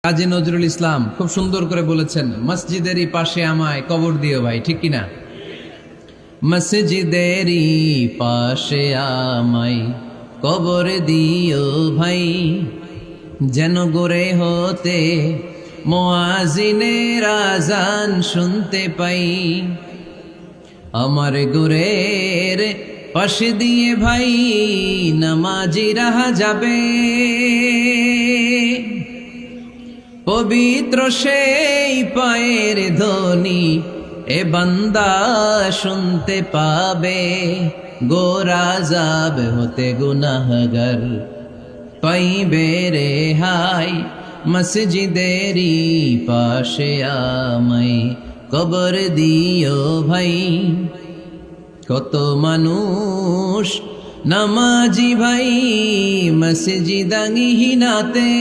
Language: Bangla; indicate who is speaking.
Speaker 1: কাজী নজরুল ইসলাম খুব সুন্দর করে বলেছেন, মসজিদেরই পাশে আমায় কবর দিও ভাই, ঠিক কিনা? মসজিদেরই পাশে আমায় কবর দিও ভাই, যেন গোরে হতে মুয়াজ্জিনের আযান শুনতে পাই। আমার গোরের পাশে দিয়ে ভাই নামাজিরা যাবে, পবিত্র সেই পায়ের ধ্বনি এ বান্দা শুনতে পাবে। গোরা যাব হতে গুনাহগার পাইবে রেহাই, মসজিদেরই পাশে আমায় কবর দিও ভাই। কত মানুষ নামাজি ভাই মসজিদাঙ্গিহীনাতে।